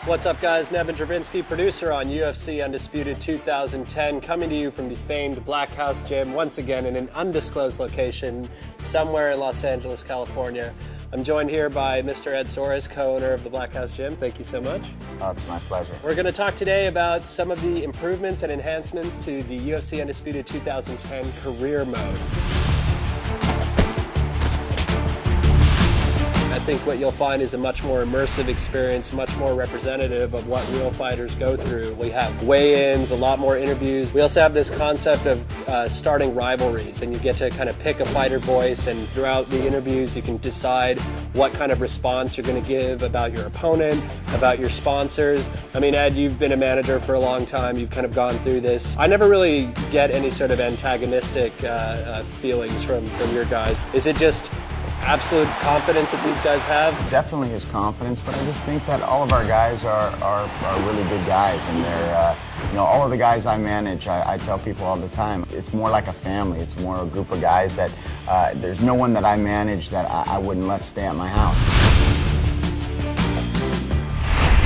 What's up, guys? Nevin Dravinsky, producer on UFC Undisputed 2010, coming to you from the famed Black House Gym, once again in an undisclosed location somewhere in Los Angeles, California. I'm joined here by Mr. Ed Soares, co-owner of the Black House Gym. Thank you so much. Oh, it's my pleasure. We're going to talk today about some of the improvements and enhancements to the UFC Undisputed 2010 career mode. I think what you'll find is a much more immersive experience, much more representative of what real fighters go through. We have weigh-ins, a lot more interviews. We also have this concept of starting rivalries, and you get to kind of pick a fighter voice, and throughout the interviews you can decide what kind of response you're going to give about your opponent, about your sponsors. I mean, Ed, you've been a manager for a long time. You've kind of gone through this. I never really get any sort of antagonistic feelings from your guys. Is it just absolute confidence that these guys have? Definitely is confidence, but I just think that all of our guys are really good guys, and they're, all of the guys I manage, I tell people all the time, it's more like a family. It's more a group of guys that there's no one that I manage that I wouldn't let stay at my house.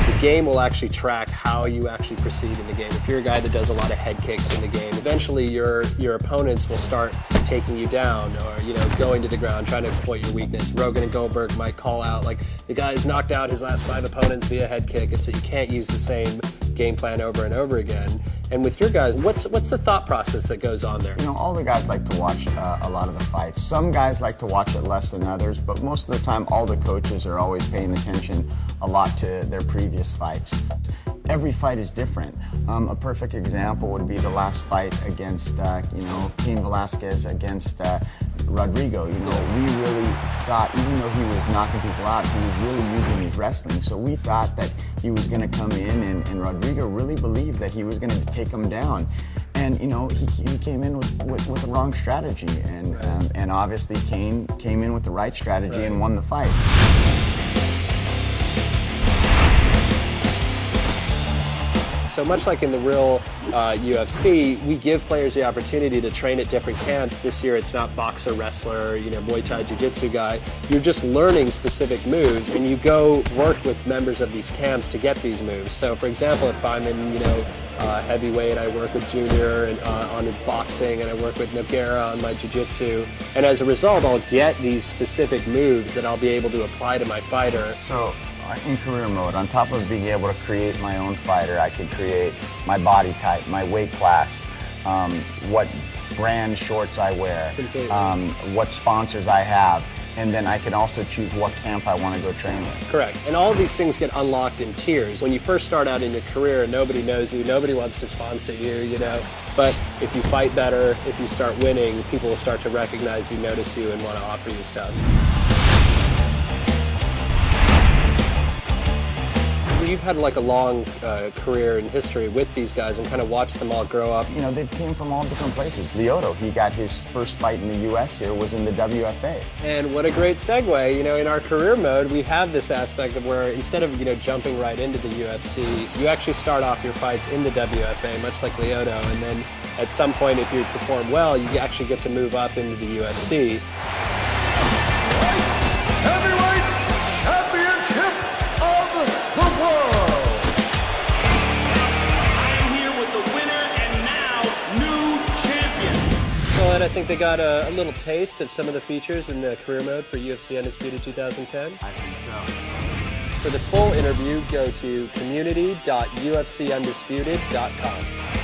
The game will actually track how you actually proceed in the game. If you're a guy that does a lot of head kicks in the game, eventually your opponents will start taking you down, or going to the ground, trying to exploit your weakness. Rogan and Goldberg might call out like, the guy's knocked out his last 5 opponents via head kick, so you can't use the same game plan over and over again. And with your guys, what's the thought process that goes on there? All the guys like to watch a lot of the fights. Some guys like to watch it less than others, but most of the time all the coaches are always paying attention a lot to their previous fights. Every fight is different. A perfect example would be the last fight against, Cain Velasquez against Rodrigo. We really thought, even though he was knocking people out, he was really using his wrestling. So we thought that he was going to come in, and Rodrigo really believed that he was going to take him down. And he came in with the wrong strategy, and obviously Cain came in with the right strategy and won the fight. So much like in the real UFC, we give players the opportunity to train at different camps. This year it's not boxer, wrestler, Muay Thai, Jiu-Jitsu guy. You're just learning specific moves, and you go work with members of these camps to get these moves. So for example, if I'm in heavyweight, I work with Junior on boxing, and I work with Nogueira on my Jiu-Jitsu. And as a result, I'll get these specific moves that I'll be able to apply to my fighter. So in career mode, on top of being able to create my own fighter, I could create my body type, my weight class, what brand shorts I wear, what sponsors I have, and then I can also choose what camp I want to go train with. Correct. And all of these things get unlocked in tiers. When you first start out in your career, nobody knows you, nobody wants to sponsor you, But if you fight better, if you start winning, people will start to recognize you, notice you, and want to offer you stuff. You've had like a long career and history with these guys, and kind of watched them all grow up. They came from all different places. Lyoto, he got his first fight in the U.S. here, was in the WFA. And what a great segue, in our career mode, we have this aspect of where instead of, jumping right into the UFC, you actually start off your fights in the WFA, much like Lyoto, and then at some point, if you perform well, you actually get to move up into the UFC. And I think they got a little taste of some of the features in the career mode for UFC Undisputed 2010. I think so. For the full interview, go to community.ufcundisputed.com.